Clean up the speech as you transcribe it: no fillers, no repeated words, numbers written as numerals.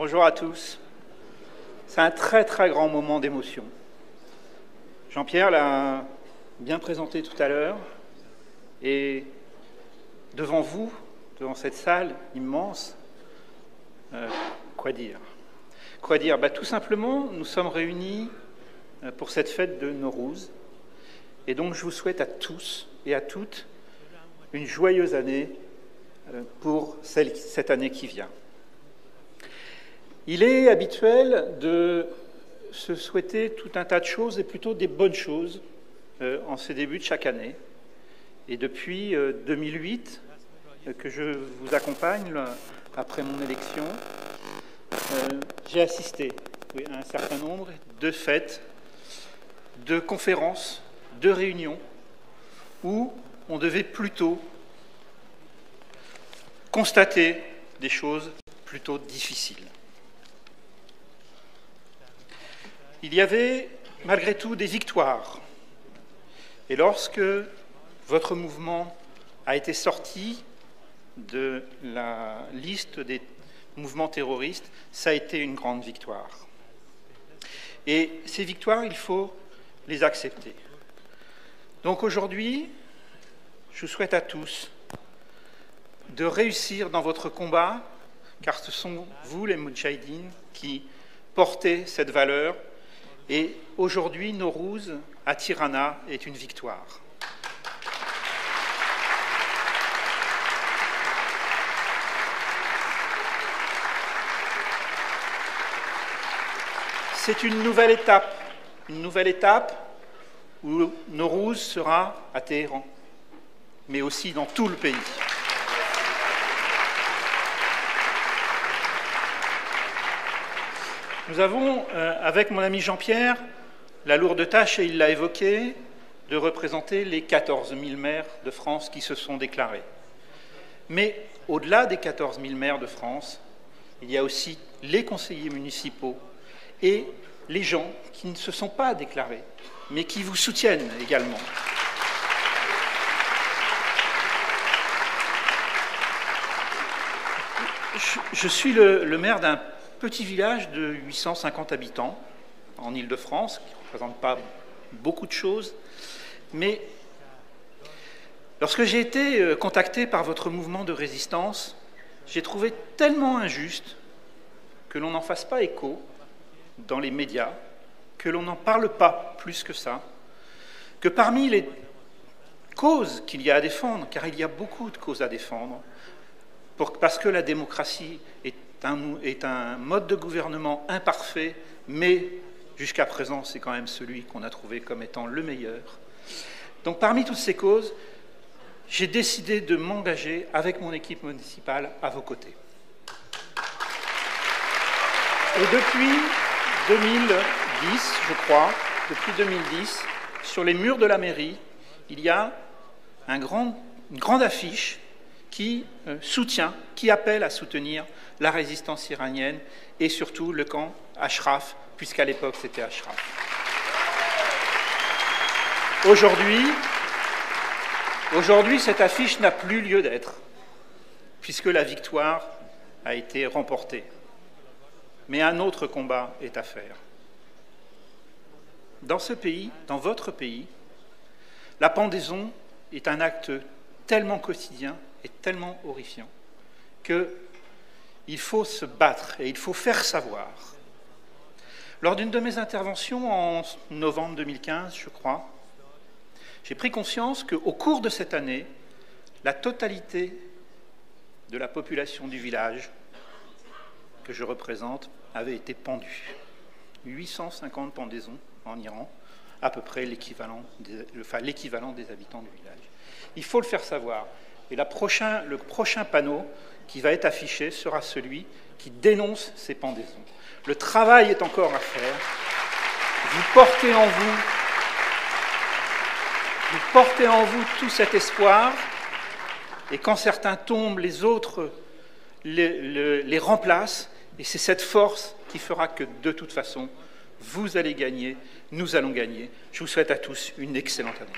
Bonjour à tous. C'est un très très grand moment d'émotion. Jean-Pierre l'a bien présenté tout à l'heure, et devant vous, devant cette salle immense, quoi dire? Quoi dire? Tout simplement, nous sommes réunis pour cette fête de Nowrouz, et donc je vous souhaite à tous et à toutes une joyeuse année pour cette année qui vient. Il est habituel de se souhaiter tout un tas de choses, et plutôt des bonnes choses, en ce début de chaque année. Et depuis 2008, que je vous accompagne après mon élection, j'ai assisté à un certain nombre de fêtes, de conférences, de réunions, où on devait plutôt constater des choses plutôt difficiles. Il y avait malgré tout des victoires. Et lorsque votre mouvement a été sorti de la liste des mouvements terroristes, ça a été une grande victoire. Et ces victoires, il faut les accepter. Donc aujourd'hui, je vous souhaite à tous de réussir dans votre combat, car ce sont vous, les Moudjahidines, qui portez cette valeur. Et aujourd'hui, Nowrouz, à Tirana, est une victoire. C'est une nouvelle étape où Nowrouz sera à Téhéran, mais aussi dans tout le pays. Nous avons, avec mon ami Jean-Pierre, la lourde tâche, et il l'a évoqué, de représenter les 14 000 maires de France qui se sont déclarés. Mais au-delà des 14 000 maires de France, il y a aussi les conseillers municipaux et les gens qui ne se sont pas déclarés, mais qui vous soutiennent également. Je suis le maire d'un petit village de 850 habitants en Île-de-France, qui ne représente pas beaucoup de choses, mais lorsque j'ai été contacté par votre mouvement de résistance, j'ai trouvé tellement injuste que l'on n'en fasse pas écho dans les médias, que l'on n'en parle pas plus que ça, que parmi les causes qu'il y a à défendre, car il y a beaucoup de causes à défendre, parce que la démocratie est un mode de gouvernement imparfait, mais jusqu'à présent, c'est quand même celui qu'on a trouvé comme étant le meilleur. Donc parmi toutes ces causes, j'ai décidé de m'engager avec mon équipe municipale à vos côtés. Et depuis 2010, je crois, depuis 2010, sur les murs de la mairie, il y a une grande affiche qui soutient, qui appelle à soutenir la résistance iranienne et surtout le camp Ashraf, puisqu'à l'époque c'était Ashraf. Aujourd'hui, cette affiche n'a plus lieu d'être, puisque la victoire a été remportée. Mais un autre combat est à faire. Dans ce pays, dans votre pays, la pendaison est un acte tellement quotidien et tellement horrifiant qu'il faut se battre et il faut faire savoir. Lors d'une de mes interventions en novembre 2015, je crois, j'ai pris conscience qu'au cours de cette année, la totalité de la population du village que je représente avait été pendue. 850 pendaisons en Iran, à peu près l'équivalent des habitants du village. Il faut le faire savoir. Et le prochain panneau qui va être affiché sera celui qui dénonce ces pendaisons. Le travail est encore à faire. Vous portez en vous tout cet espoir, et quand certains tombent, les autres les remplacent, et c'est cette force qui fera que, de toute façon, vous allez gagner, nous allons gagner. Je vous souhaite à tous une excellente année.